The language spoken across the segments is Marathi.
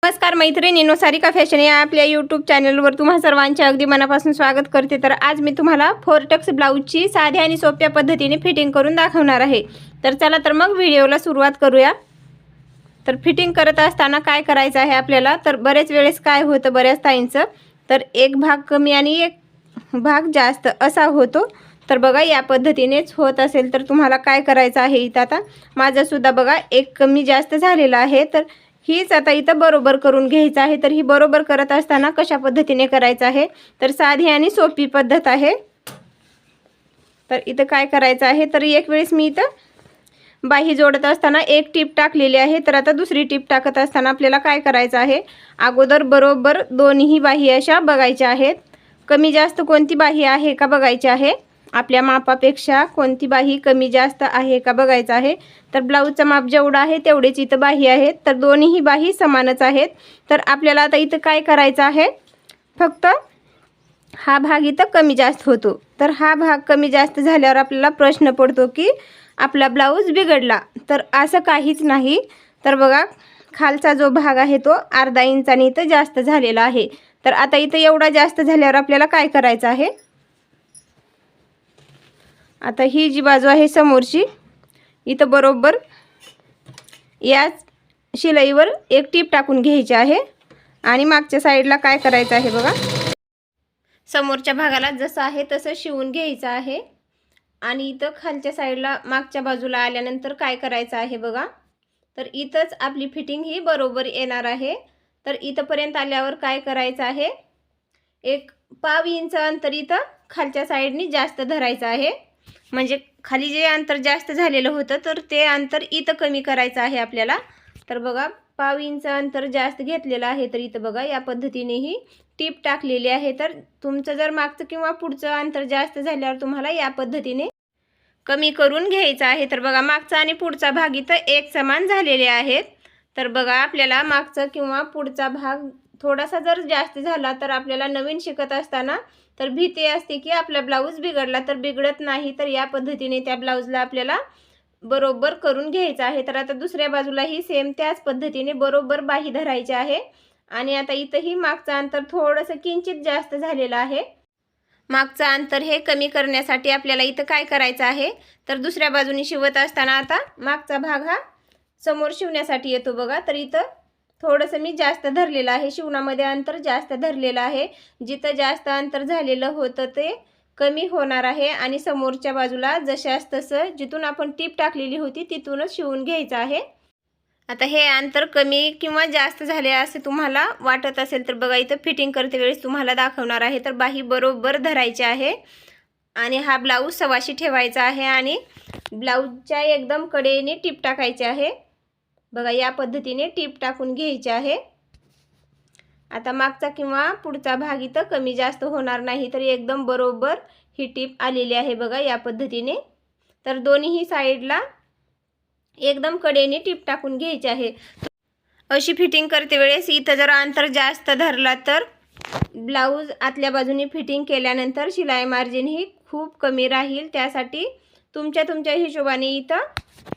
नमस्कार मैत्रिणींनो, सारिका फॅशन या आपल्या यूट्यूब चॅनलवर तुम्हा सर्वांचे अगदी मनापासून स्वागत करते। तर आज मी तुम्हाला फोरटक्स ब्लाऊजची साध्या आणि सोप्या पद्धतीने फिटिंग करून दाखवणार आहे। तर चला तर मग व्हिडिओला सुरुवात करूया। तर फिटिंग करत असताना काय करायचं आहे आपल्याला, तर बरेच वेळेस काय होतं बऱ्याच ताईंचं, तर एक भाग कमी आणि एक भाग जास्त असा होतो। तर बघा या पद्धतीनेच होत असेल तर तुम्हाला काय करायचं आहे, इथं आता माझं सुद्धा बघा एक कमी जास्त झालेला आहे। तर हीच आता इथं बरोबर करून घ्यायचं आहे। तर ही बरोबर करत असताना कशा पद्धतीने करायचं आहे, तर साधी आणि सोपी पद्धत आहे। तर इथं काय करायचं आहे, तर एक वेळेस मी इथं बाही जोडत असताना एक टीप टाकलेली आहे। तर आता दुसरी टीप टाकत असताना आपल्याला काय करायचं आहे, अगोदर बरोबर दोन्ही बाही अशा बघायच्या आहेत। कमी जास्त कोणती बाही आहे का बघायची आहे, आपल्या मापापेक्षा कोणती बाही कमी जास्त आहे का बघायचं आहे। तर ब्लाऊजचं माप जेवढं आहे तेवढेच इथं बाही आहेत, तर दोन्ही बाही समानच आहेत। तर आपल्याला आता इथं काय करायचं आहे, फक्त हा भाग इथं कमी जास्त होतो। तर हा भाग कमी जास्त झाल्यावर आपल्याला प्रश्न पडतो की आपला ब्लाऊज बिघडला, तर असं काहीच नाही। तर बघा खालचा जो भाग आहे तो अर्धा इंचाने इथं जास्त झालेला आहे। तर आता इथं एवढा जास्त झाल्यावर आपल्याला काय करायचं आहे, आता ही जी बाजू आहे समोरची, इथं बरोबर या शिलाईवर एक टीप टाकून घ्यायची आहे आणि मागच्या साईडला काय करायचं आहे बघा, समोरच्या भागाला जसं आहे तसं शिवून घ्यायचं आहे। आणि इथं खालच्या साईडला मागच्या बाजूला आल्यानंतर काय करायचं आहे बघा, तर इथंच आपली फिटिंग ही बरोबर येणार आहे। तर इथंपर्यंत आल्यावर काय करायचं आहे, एक पाव इंच अंतर इथं खालच्या साईडनी जास्त धरायचं आहे। म्हणजे खाली जे अंतर जास्त झालेलं होतं तर ते अंतर इथं कमी करायचं आहे आपल्याला। तर बघा पाव इंच अंतर जास्त घेतलेलं आहे। तर इथं बघा या पद्धतीने ही टीप टाकलेली आहे। तर तुमचं जर मागचं किंवा पुढचं अंतर जास्त झाल्यावर तुम्हाला या पद्धतीने कमी करून घ्यायचं आहे। तर बघा मागचा आणि पुढचा भाग इथं एक समान झालेले आहेत। तर बघा आपल्याला मागचा किंवा पुढचा भाग थोडासा जर जास्त झाला तर आपल्याला नवीन शिकत असताना तर भीती असते की आपला ब्लाऊज बिघडला, तर बिघडत नाही। तर या पद्धतीने त्या ब्लाऊजला आपल्याला बरोबर करून घ्यायचं आहे। तर आता दुसऱ्या बाजूलाही सेम त्याच पद्धतीने बरोबर बाही धरायची आहे। आणि आता इथंही मागचं अंतर थोडंसं किंचित जास्त झालेलं आहे। मागचं अंतर हे कमी करण्यासाठी आपल्याला इथं काय करायचं आहे, तर दुसऱ्या बाजूने शिवत असताना आता मागचा भाग हा समोर शिवण्यासाठी येतो बघा। तर इथं थोडंसं मी जास्त धरलेलं आहे, शिवणामध्ये अंतर जास्त धरलेलं आहे। जिथं जास्त अंतर झालेलं होतं ते कमी होणार आहे आणि समोरच्या बाजूला जशास तसं जिथून आपण टीप टाकलेली होती तिथूनच शिवून घ्यायचं आहे। आता हे अंतर कमी किंवा जास्त झाले असे तुम्हाला वाटत असेल तर बघा इथं फिटिंग करते वेळेस तुम्हाला दाखवणार आहे। तर बाही बरोबर धरायची आहे आणि हा ब्लाऊज सवाशी ठेवायचा आहे आणि ब्लाऊजच्या एकदम कडेने टीप टाकायची आहे। बघा या पद्धतीने टीप टाकून घ्यायची आहे। आता मागचा किंवा पुढचा भाग इथं कमी जास्त होणार नाही, तर एकदम बरोबर ही टीप आलेली आहे बघा या पद्धतीने। तर दोन्ही साईडला एकदम कडेने टीप टाकून घ्यायची आहे। अशी फिटिंग करते वेळेस इथं जर अंतर जास्त धरला तर ब्लाऊज आतल्या बाजूने फिटिंग केल्यानंतर शिलाई मार्जिन ही खूप कमी राहील। त्यासाठी तुमच्या हिशोबाने इथं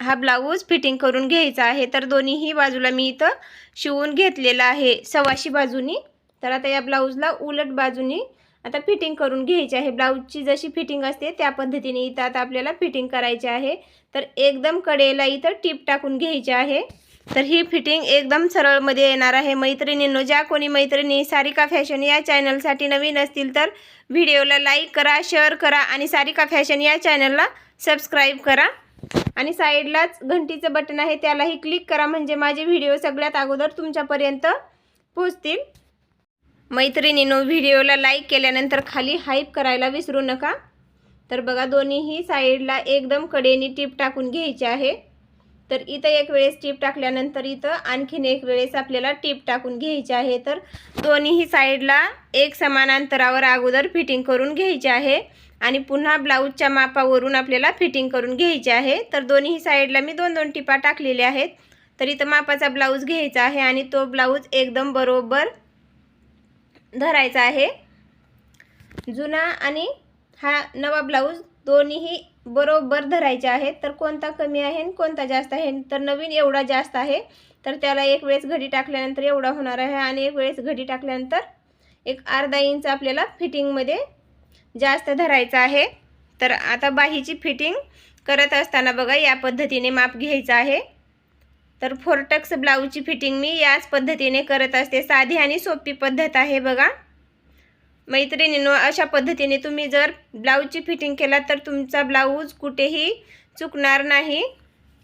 हा ब्लाऊज फिटिंग करून घ्यायचा आहे। तर दोन्हीही बाजूला मी इथं शिवून घेतलेला आहे सवाशी बाजूनी। तर आता या ब्लाऊजला उलट बाजूनी आता फिटिंग करून घ्यायची आहे। ब्लाऊजची जशी फिटिंग असते त्या पद्धतीने इथं आता आपल्याला फिटिंग करायची आहे। तर एकदम कडेला इथं टीप टाकून घ्यायची आहे। तर ही फिटिंग एकदम सरळमध्ये येणार आहे। मैत्रिणींनो, ज्या कोणी मैत्रिणी सारिका फॅशन या चॅनलसाठी नवीन असतील तर व्हिडिओला लाईक करा, शेअर करा आणि सारिका फॅशन या चॅनलला सबस्क्राईब करा आणि साईडलाच घंटीचं बटन आहे त्यालाही क्लिक करा, म्हणजे माझे व्हिडिओ सगळ्यात अगोदर तुमच्यापर्यंत पोहोचतील। मैत्रिणींनो, व्हिडिओला लाईक केल्यानंतर खाली हाईप करायला विसरू नका। तर बघा दोन्हीही साईडला एकदम कडेने टीप टाकून घ्यायची आहे। तर इथं एक वेळेस टीप टाकल्यानंतर इथं आणखीन एक वेळेस आपल्याला टीप टाकून घ्यायची आहे। तर दोन्ही साईडला एक समान अंतरावर अगोदर फिटिंग करून घ्यायची आहे आणि पुन्हा ब्लाऊजच्या मापावरून आपल्याला फिटिंग करून घ्यायची आहे। तर दोन्ही साईडला मी दोन दोन टिपा टाकलेल्या आहेत। तर इथं मापाचा ब्लाऊज घ्यायचा आहे आणि तो ब्लाऊज एकदम बरोबर धरायचा आहे। जुना आणि हा नवा ब्लाऊज दोन्हीही बरोबर धरायचे आहेत। तर कोणता कमी आहे आणि कोणता जास्त आहे, तर नवीन एवढा जास्त आहे तर त्याला एक वेळेस घडी टाकल्यानंतर एवढा होणार आहे आणि एक वेळेस घडी टाकल्यानंतर एक अर्धा इंच आपल्याला फिटिंगमध्ये जास्त धरायचं आहे। तर आता बाहीची फिटिंग करत असताना बघा या पद्धतीने माप घ्यायचं आहे। तर फोरटक्स ब्लाऊजची फिटिंग मी याच पद्धतीने करत असते, साधी आणि सोपी पद्धत आहे बघा मैत्रिणींनो। अशा पद्धतीने तुम्ही जर ब्लाऊजची फिटिंग केला तर तुमचा ब्लाऊज कुठेही चुकणार नाही।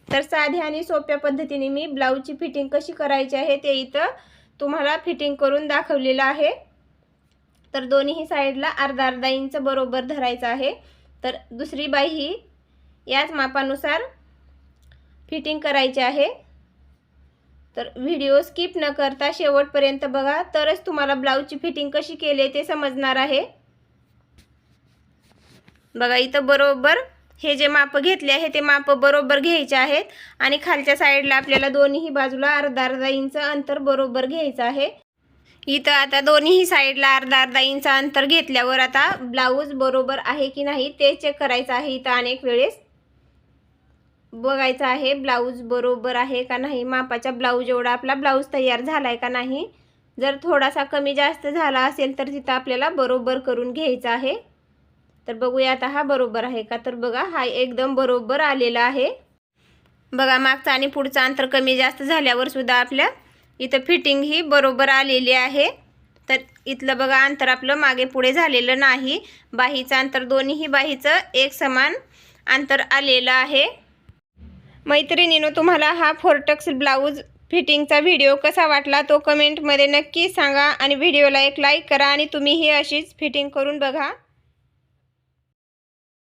तर साध्या आणि सोप्या पद्धतीने मी ब्लाऊजची फिटिंग कशी करायची आहे ते इथं तुम्हाला फिटिंग करून दाखवलेलं आहे। तर दोन्ही साईडला अर्धा अर्धा इंच बरोबर धरायचं आहे। तर दुसरी बाही ही याच मापानुसार फिटिंग करायची आहे। तर व्हिडिओ स्किप न करता शेवटपर्यंत बघा, तरच तुम्हाला ब्लाऊजची फिटिंग कशी केली ते समजणार आहे। बघा इथं बरोबर हे जे माप घेतले आहे ते माप बरोबर घ्यायचे आहेत आणि खालच्या साईडला आपल्याला दोन्ही बाजूला अर्धा अर्धा इंच अंतर बरोबर घ्यायचं आहे। इथं आता दोन्ही साईडला अर्धा अर्धा इंच अंतर घेतल्यावर आता ब्लाऊज बरोबर आहे की नाही ते चेक करायचं आहे। इथं अनेक वेळेस बघायचं आहे ब्लाऊज बरोबर आहे का नाही, मापाच्या ब्लाऊज एवढा आपला ब्लाऊज तयार झालाय का नाही। जर थोडासा कमी जास्त झाला असेल तर तिथं आपल्याला बरोबर करून घ्यायचं आहे। तर बघूया आता हा बरोबर आहे का। तर बघा हा एकदम बरोबर आलेला आहे। बघा मागचा आणि पुढचा अंतर कमी जास्त झाल्यावर सुद्धा आपल्या इथं फिटिंग ही बरोबर आलेली आहे। तर इथलं बघा अंतर आपलं मागे पुढे झालेलं नाही, बाहीचं अंतर दोन्ही बाहीचं एक समान अंतर आलेलं आहे। मैत्रिणींनो तुम्हाला हा फोरटक्स ब्लाऊज फिटिंगचा व्हिडिओ कसा वाटला तो कमेंटमध्ये नक्की सांगा आणि व्हिडिओला एक लाईक करा आणि तुम्ही ही अशीच फिटिंग करून बघा।